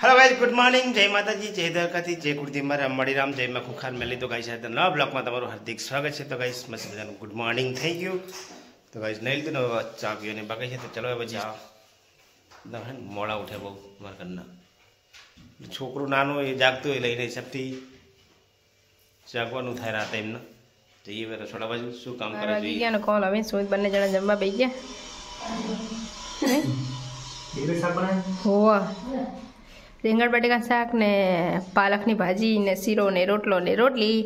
Hello guys good morning जय माताजी जय द्वारकाधी जय गुरुदेव मारा मणिराम जय मां खुखार मेली तो गाइस आज नवा ब्लॉग में तमाરું हार्दिक स्वागत है। तो गाइस मस्त मजाનું गुड मॉर्निंग થઈ ગયું। तो गाइस નહીં લીધું ને ચા પીવાની બાકી છે। તો ચલો હવે ચા દહન મોડા ઉઠે બહુ માર કરના છોકરું નાનું એ જાગતો હોય લઈને સપથી જાગવાનું થાય રાતે એમને જઈએ હવે રસોડા બાજુ શું કામ કરે છે ગયા ને કોલ હવે સુમિત બંને જણા જમવા બેસી ગયા એ શાક બનાવ્યું હોવા રીંગણ બટેકા શાક ને પાલકની ભાજી ને શીરો ને રોટલો ને રોટલી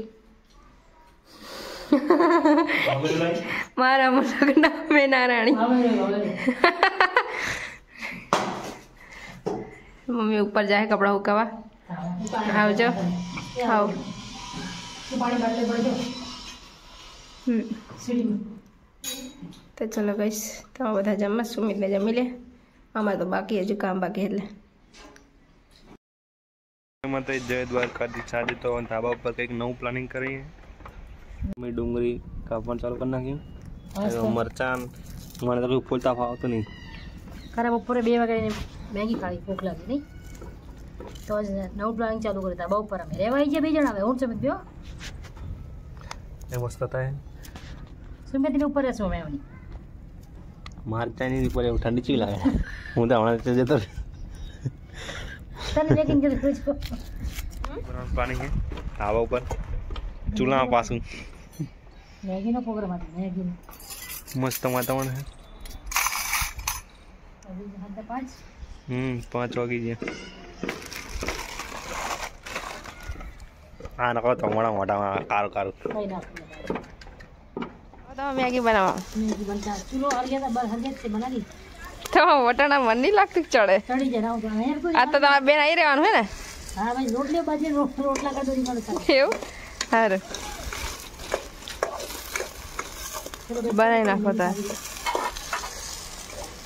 મારા મલકના મેં નારાયણી मम्मी ऊपर जाए कपड़ा हुकावा आओ जो खाओ तो चलो गाइस तो बधा जमा सुमित ने जमी ले अमार तो बाकी हजू काम बाकी એટલે जय द्वारकाधीश आज तो ढाबा पर कई नव प्लानिंग करी है। मैं डूंगरी कापन चालू करना क्यों मरचान મને તો ફૂલતા ફાવતો નહીં ખરા બપોરે 2 વાગે મેગી ખાવી ભૂખ લાગી નહીં તો જ નવું પ્લાનિંગ ચાલુ કરતા બપોર અમે રેવાઈ ગયા બે જણા હવે હું સમિત ગયો એ મસ્ત થાય સમિત ને ઉપર રહેશો મેં આવની મરચાની ઉપર એવું ઠંડી ચી લાગે હું તો હમણાં જતો તને મેગી કરી પૂછો પાણી છે ઢાબા ઉપર ચૂલા પાછું મેગી નો પ્રોગ્રામ હતો મેગી મસ્ત વાતાવરણ છે अभी हद 5 5 वागी गया हाँ नको तो मोड़ा मोटा कारो कारो तो मैगी बनावा मैगी बनता चलो हर गया बस हर गया से बना ली तो वटाणा मन नहीं लागती चढ़े चढ़ी जना तो यार कोई आ तो तुम्हारा बेन आई रहવાનું है ना हां भाई रोटली बाजे रोटला का दोरी मारे એવું હારું બનાવી નાખો તા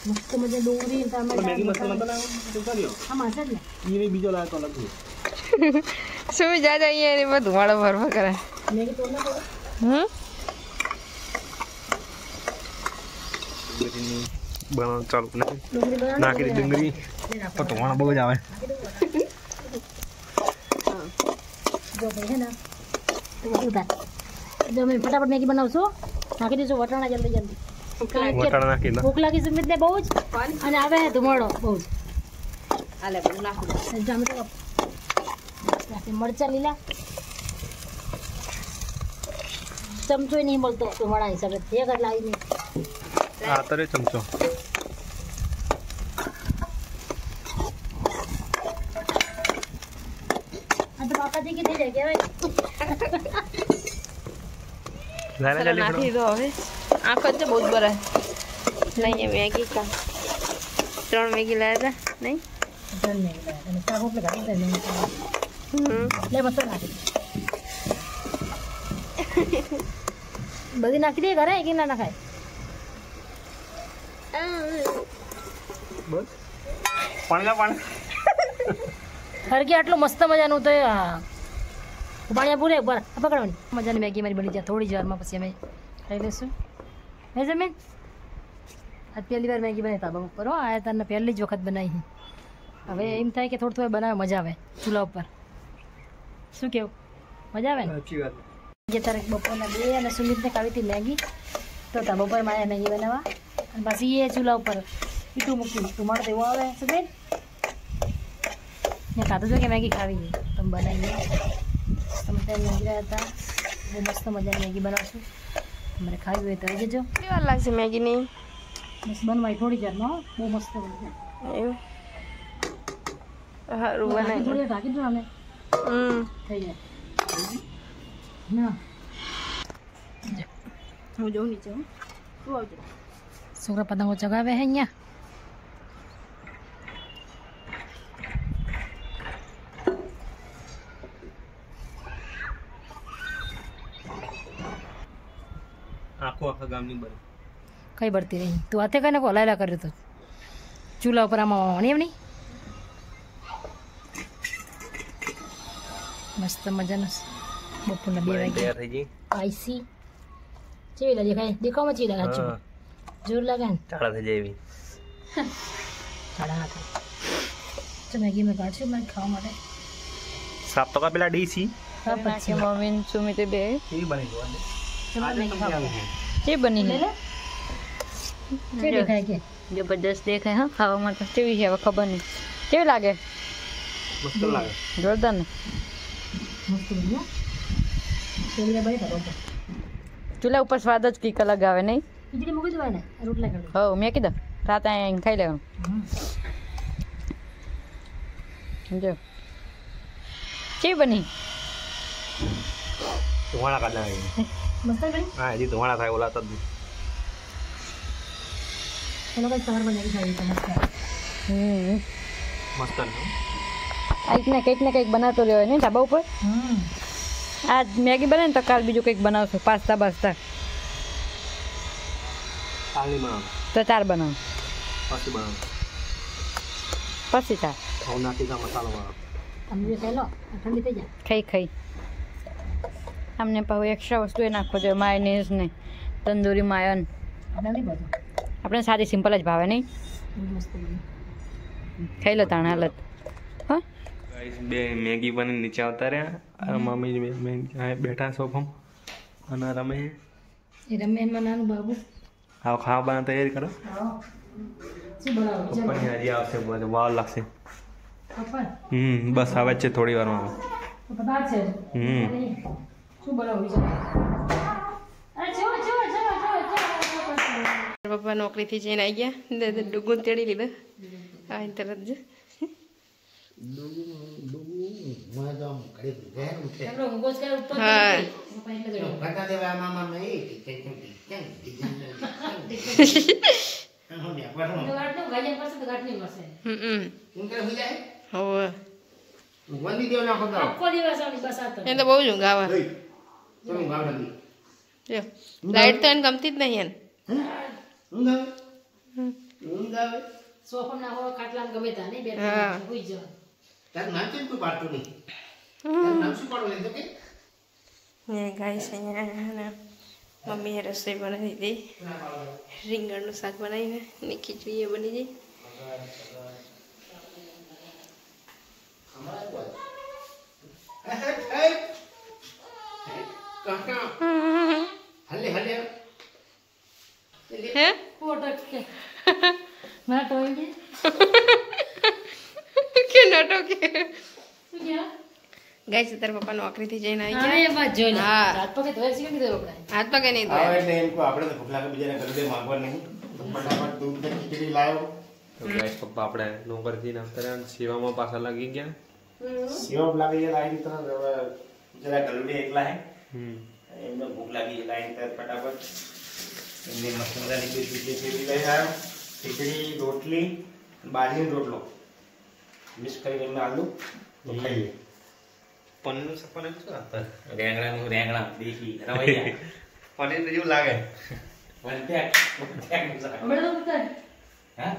मस्त मजे डोंगरी टमाटर मैगी मस्त बनता तो करियो हम आसर ले ये बीजो लाया तो अलग है सुमी जा जाइए ने બધું વાળો ભરવા કરે मैगी तोड़ना पड़े बना चालू नाखी डूंगरी तो तुम्हारा बहुत जावे जो है ना तो उधर जो मैं फटाफट मैगी बनावছো નાખી દેજો વટાણા જલ્દી જલ્દી વટાણા નાખી લો ભૂખ લાગી સુમિત ને બહુ જ અને આવે ધુમાડો બહુ જ આલે બધું નાખો ટમેટો નાખી મરચા લીલા ચમચો નહીં મળતો ધુમાડા હિસાબે એક જ લાવી નહીં આ તરે ચમચો આ તો પાપાજી કી થઈ જાય કેવાય लाला जल्दी નાખી દો હવે આંખ જ બહુ બરા નહીં મેગી કા 3 મેગી લાયા હતા નહીં ડન નહીં અને સાગો पे ગાડી દે લે મસ્ત નાખી બધી નાખી દે ઘરે કે ના નાખાય बस पानी ला पानी હરગે આટલું મસ્ત મજાનું તો પાણી પૂરે ઉપર પકડવાની મજાની મેગી મારી બની જાય થોડી જ વારમાં પછી અમે ખાઈ લઈશું હે જમીન આજ પહેલી વાર મેગી બનાવી તાબા ઉપર આ તને પહેલી જ વખત બનાવી હવે એમ થાય કે થોડું થોડું બનાવે મજા આવે ચૂલા ઉપર શું કેવું મજા આવે ને अच्छी बात જે તારે બપોરના 2 અને સુમિતને ખાવી હતી મેગી તો તાબા ઉપર મારે મેગી બનાવવા અને પાછી એ ચૂલા ઉપર ઈટું મૂકી ટમાટર દેવો આવે સુમિત ને ખાધું તો કે મેગી ખાવી છે તમે બનાવીએ તમે ત્યાં મેગી રહ્યા હતા બહુ મસ્ત મજાની મેગી બનાવશું તમારે ખાવી હોય તો આવી જજો કેટલી વાર લાગશે મેગી ની બસ બનવાય થોડી જારમાં બહુ મસ્ત બનશે એવું હારું બનાવી થોડી ઢાંકી દો અમે થઈ જાય ના હું જોઉં નીચે હું તું આવજો છોકરા પતંગો ચગાવે હે અહીંયા आखो आखा गामनी बरी કઈ બળતી નહીં તું હાથે કઈને હલાયલા કર્યું તો ચૂલા ઉપર આમાં વાણી એમ નહીં મસ્ત મજાનું બપોરના 2 વાગે तैयार થઈ ગઈ આઈસી કેવી લાગે ખાય દેખાવમાં ચી લાગે છે જોર લાગે ને ચાળા થઈ જાય એવી સાડા 8 તો મેગી મેં કાઢશું મારે ખાવા માટે સાપ તો કા પેલા ડીસી પછી મમ્મી સુમિત બે એ બની ગયો જે બની લે લે કે દેખાય કે જબરદસ્ત દેખાય હા ખાવામાં તો કેવી છે હવે ખબર નહીં કેવી લાગે મસ્ત લાગે જોરદાર ને મસ્ત બન્યા તેલી બની તો ચૂલા ઉપર સ્વાદ જ કંઈક અલગ આવે નહીં ખીચડી મૂકી દેવાય ને રોટલા કાઢો હો મેં કીધું રાતે અહીંયા ખાઈ લેવાનું જો કેવી બની ધોવાણા કાઢ નાખી મસ્ત બની હા હજી ધોવાણા થાય ઓલા તો ચલો કઈ સવાર બનાવી ખાવી તો મસ્ત મસ્ત ને કંઈક બનાવતો રહ્યો ને ધાબા ઉપર આ મેગી બને ને તો કાલ બીજું કંઈક બનાવશું પાસ્તા બાસ્તા કાલની બનાવ તો 4 બનાવ પછી બનાવ પછી 4 ઘઉં નાખી મસાલો બનાવ અમને ખાઈ લો ઠંડી થઈ જાય ખાઈ અમને પાછું એક્સ્ટ્રા વસ્તુ એ નાખવો જોઈએ માયોનીઝ ને તંદૂરી માયોન આપણે નહીં બધું આપણે સાદી સિમ્પલ જ ભાવે નહીં મસ્ત બની ખાઈ લો તાણ હાલત હા ગાઈસ બે મેગી બની નીચે આવતા રહ્યા મમ્મી બેઠા સોફામાં અને રમે એ રમેનમાં નાનું બાબુ આવો ખાવા બનાવ તૈયારી કરો શું બનાવો પપ્પાની હજી આવશે બધું વાવ લાગશે પપ્પા બસ આવે જ છે થોડી વારમાં પપ્પા છે શું બનાવો બીજું અરે ચો પપ્પા નોકરીથી જઈને આવી ગયા ડુગુન તેડી લીધા આવીને તરત જ હા એ તો બહુ જ ઊંઘ આવે લાઈટ તો એને ગમતી જ નહીં એને સોફા ના હોય ખાટલા ગમે તા નહીં હા. બેઠા હોઈ જવા ગાય છે અહીંયા મમ્મીએ રસોઈ બનાવી દીધી રીંગણનું શાક બનાવીને ને ખીચડી એ બની ગઈ હે કોટક કે ના ટોઈ કે કે નટો કે શું કે ગાય છે તારા પપ્પા નોકરીથી જઈને આવી હા ગયા એ વાત જોઈ લે હા. હાથ પગે ધોઈ છે કે નહીં ધોઈ આપણે હાથ પગે નહીં આવો ધોયા એટલે એમ કહો આપણે તો ભૂખ લાગે બીજાને ઘરે માંગવા નહીં તો ફટાફટ દૂધ ને ખીચડી લાવ્યો તો ગાઈસ પપ્પા આપણે નોકરથી આવતા રહ્યા સેવામાં પાછા લાગી ગયા સેવ લાગી ગયા લાઈન તરફ હવે જરા ગલુડી એકલા હે એમને ભૂખ લાગી લાઈન તરફ ફટાફટ એમની મસ્ત મજાની કોઈ ખીચડી લઈ આવ્યો ખીચડી રોટલી બાજરીનો રોટલો મિક્સ કરીને એમને આલુ તો ખાઈએ પનીરનું શાક બનાવ્યું શું આપતા રેંગણા દેખી રવૈયા પનીર જેવું લાગે વંટેક વંટેકનું શાક. અમે તો ઉતર હા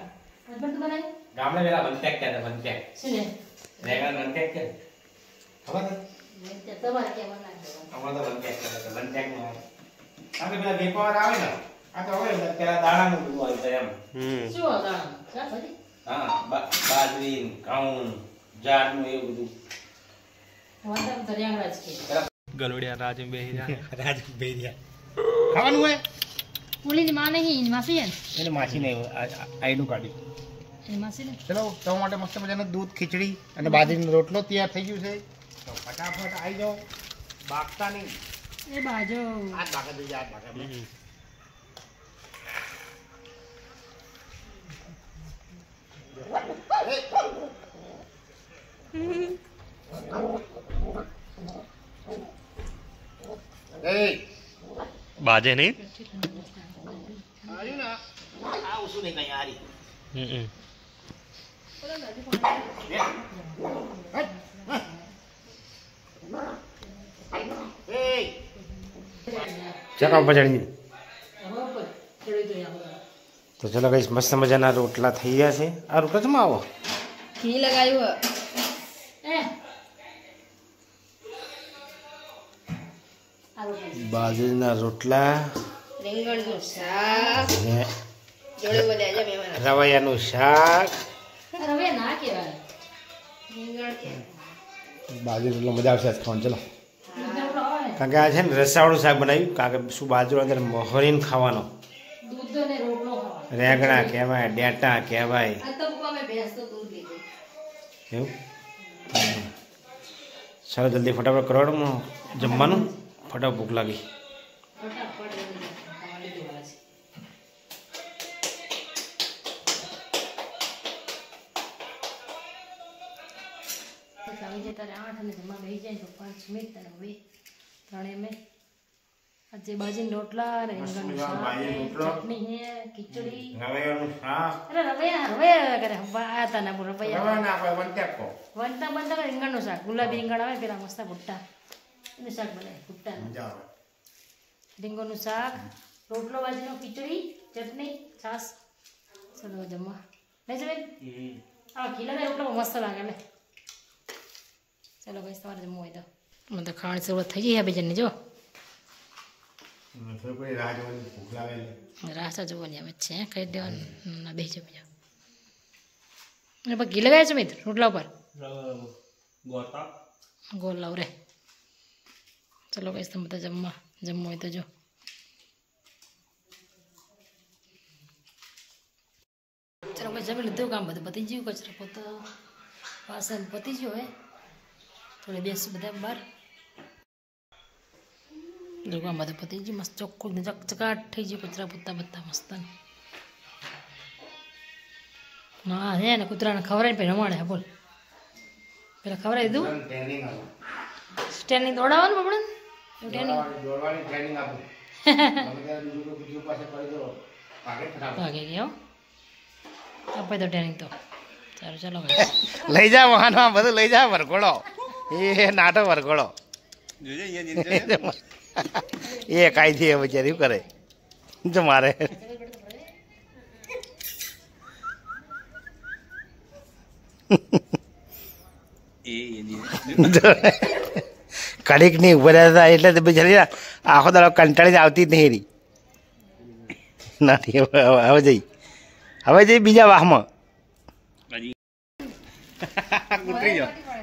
હસબન્ડ તો બનાય ગામડે પેલા વંટેક કહેતા વંટેક શું ને રેંગણા વંટેક કે ખબર છે તમારે કેમ બનાય અમારે તો વંટેક કહેતા વંટેકનું આવે આપણે પેલા વેપાર આવે ને આ તો હવે પેલા દાણાનું બધું આવે છે એમ શું હતા કા સદી હા બાજરી ઘઉં જારનું એવું બધું વાતા દરિયાંગરા જ કે ગલોડિયા રાજ બેહી રહ્યા રાજ ભેરિયા ખાવાનું હોય પુલીની માં નહીં માસી હે એટલે માછી ને આઈનું કાઢ્યું એની માસી ને ચલો તો માટે મસ્ત મજાનું દૂધ ખીચડી અને બાજરીનો રોટલો તૈયાર થઈ ગયું છે તો ફટાફટ આવી જાઓ બાગતા નહીં એ બાજો આ બાગા દઈ આ બાગા બાજે નહીં આવ્યું ને આવું શું નહીં કઈ હારી ચકાવ પછાડી તો ચલો કઈ મસ્ત મજાના રોટલા થઈ ગયા છે આ રોટલા જમા આવો ઘી લગાવ્યું એ બાજરીના રોટલા રીંગણનું શાક અને જોડે બધા આજે મહેમાન રવૈયાનું શાક રવે ના કહેવાય બાજરી રોટલો મજા આવશે આજ ખાવાનું. ચલો, કારણ કે આ છે ને રસાવાળું શાક બનાવ્યું. કારણ કે શું બાજરો અંદર મોહરીને ખાવાનો, રેંગણા કહેવાય, ડેટા કહેવાય એવું. ચાલો જલ્દી ફટાફટ કરવાનું જમવાનું, ફટાફટ ભૂખ લાગી. તારે 8 અને જમવા બેસી જાય તો 5 મિનિટ અને 2 3 મેં આજે બાજીના રોટલા અને રીંગણનું શાક, ચટણી હે, ખીચડી, રવૈયાનું શાક. અરે રવૈયા કરે વાતા ના બોલ રવૈયા વનતા બનતા રીંગણનું શાક, ગુલાબી રીંગણ આવે પેલા મસ્ત ભુટ્ટા એનું શાક બનાવે ભુટ્ટાનું, રીંગણનું શાક, રોટલો, બાજીનો, ખીચડી, ચટણી, છાશ. ચલો જમવા નહીં જમે આ ખીલા રોટલો મસ્ત લાગે લે. ચલો ભાઈ તમારે જમવું હોય તો મને તો ખાવાની શરૂઆત થઈ ગઈ બેજનની. જો રાસા જોવાની આવે છે, ખાઈ દેવાનું ના બે જમી જાઓ. અને પછી ઘી લગાવ્યા છે મિત્ર રોટલા ઉપર ગોળ લાવ રે. ચલો ભાઈ તમે બધા જમવું હોય તો જો ચલો ભાઈ જમી લીધું, કામ બધું પતી ગયું, કચરો પોતો વાસણ પતી ગયું. હવે થોડી બેસું બધા બહાર. જોવા બધું પતી ગયું, મસ્ત ચોખ્ખું ને ચકચકાટ થઈ ગયું, કચરા પોતા બધા મસ્ત. હા હે ને કૂતરાને ખવડાવીને પછી રમાડે. બોલ પેલા ખવડાવી દીધું, સ્ટેન્ડિંગ દોડાવવાનું આપણે ભાગે ગયો આપણે તો ટ્રેનિંગ તો સારું. ચાલો લઈ જા વાહનમાં બધું લઈ જા. વરઘોડો એ નાટો વરઘોડો એ કાંઈ થી બિચારી કરે જો મારે કડીક ની ઉભા રહ્યા હતા એટલે બિચારી આખો દાડો કંટાળી આવતી જ નહીં રહી. નથી હવે જઈ બીજા વાહમાં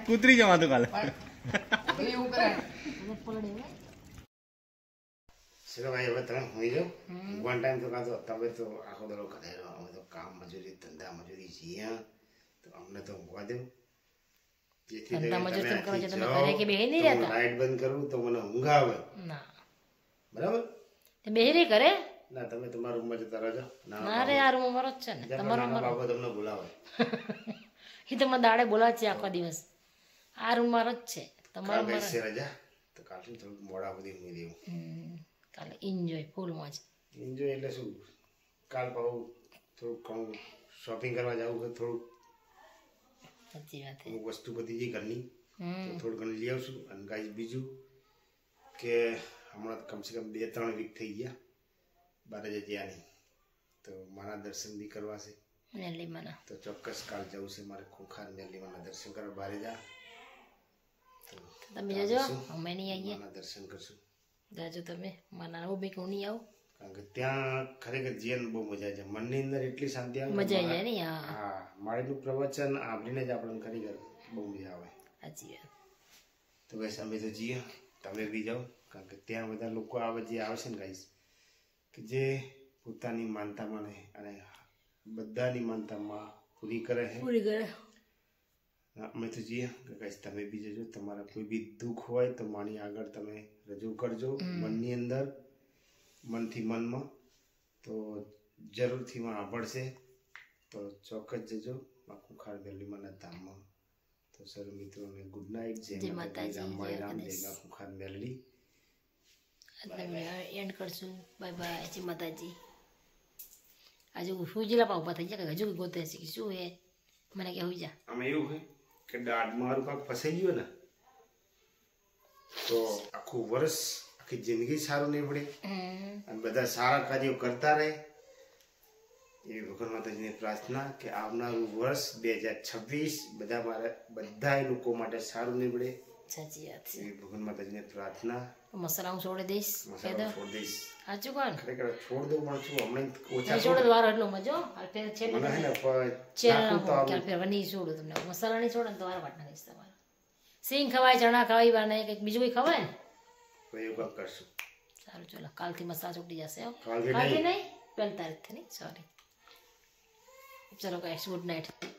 કૂતરી જવા કાલે. ચલો ભાઈ હવે તમે હોઈ જાઓ. વન ટાઈમ તો કાં તો તમે તો આખો દાડો કરે અમે તો કામ મજૂરી ધંધા મજૂરી છીએ તો અમને તો ઊંઘવા દો. લાઈટ બંધ કરું તો મને ઊંઘ આવે. બરાબર બેહરી કરે ના તમે તમારા રૂમમાં જતા રહેજો. ના રે આ રૂમ મારો જ છે ને તમારો બાબા તમને બોલાવે. એ તો મને દાડે બોલાવે છે આખો દિવસ. આ રૂમ મારો જ છે તમારો રજા તો કાલે થોડુંક મોડા સુધી ઊંઘી દેવું. કાલે એન્જોય ફૂલ મોજ. એન્જોય એટલે શું કાલ પાછું થોડુંક ઘણું શોપિંગ કરવા જવું કે થોડુંક સાચી વાત છે. વસ્તુ બધી જે ઘરની તો થોડું ઘણું લઈ આવશું. અને ગાઈસ બીજું કે હમણાં કમસે કમ 2-3 વીક થઈ ગયા બારે જગ્યા નહીં તો મારા દર્શન બી કરવા છે તો ચોક્કસ કાલ જવું છે મારે ખુખાર મેલીમાના દર્શન કરવા બહાર જા. તમે જજો અમે નહીં આવીએ દર્શન કરશું. જાજો તમે મારા આવું બી હું નહીં આવું કારણ કે ત્યાં ખરેખર જીવન બહુ મજા છે. મનની અંદર એટલી શાંતિ આવે મજા આવી જાય ને. હા માળીનું પ્રવચન આંભળીને જ આપણને ખરેખર બહુ મજા આવે. સાચી વાત. તો બસ અમે તો જઈએ તમે બી જાઓ કારણ કે ત્યાં બધા લોકો આવે જે આવે છે ને ગાઈસ કે જે પોતાની માનતા માને અને બધાની માનતામાં પૂરી કરે છે. અમે તો જઈએ ગાઈસ તમે બી જજો. તમારા કોઈ બી દુઃખ હોય તો મારી આગળ તમે રજૂ કરજો મનની અંદર મનથી મનમાં તો જરૂરથી માં સાંભળશે તો ચોક્કસ જજો ખુખાર મેલીમાના ધામમાં. તો સર મિત્રોને ગુડ નાઇટ. જય માતાજી, રામ જય ખુખાર મેલડી. એન્ડ કરશું. Bye bye. જય માતાજી. આજે સુજીલા પા ઉભા થઈ જાય હજુ ગોતે શીખી શું હે મને કે હોઈ જા. આમાં એવું હોય કે દાઢમાં મારું કાંક ફસાઈ ગયું ને તો આખું વર્ષ આખી જિંદગી સારું નહીં પડે અને બધા સારા કાર્યો કરતા રહે એવી ભગવાન માતાજીની પ્રાર્થના કે આવનારું વર્ષ 2026 બધા લોકો માટે સારું નીવડે સાચી વાત છે એ ભગવાન માતાજીને પ્રાર્થના મસાલા હું છોડી દઈશ મસાલો છોડ દઈશ સાચું કોણ ખરેખર છોડ દઉં પણ શું હમણાં ઓછા નહીં છોડો તો વારો એટલો મજો છે મને હે ને ચેર નાખું તો આમ નહીં છોડું તમને મસાલા નહીં છોડે ને તો વારો વાટ નાખીશ તમારે સિંગ ખવાય ચણા ખવાય બાને કંઈક બીજું કંઈ ખવાય ને તો એવું કાંઈક કરશું સારું ચલો કાલથી મસાલા છૂટી જશે હો. કાલથી કાલથી નહીં 12 તારીખથી નહીં સોરી ચલો ગાઈસ ગુડ નાઇટ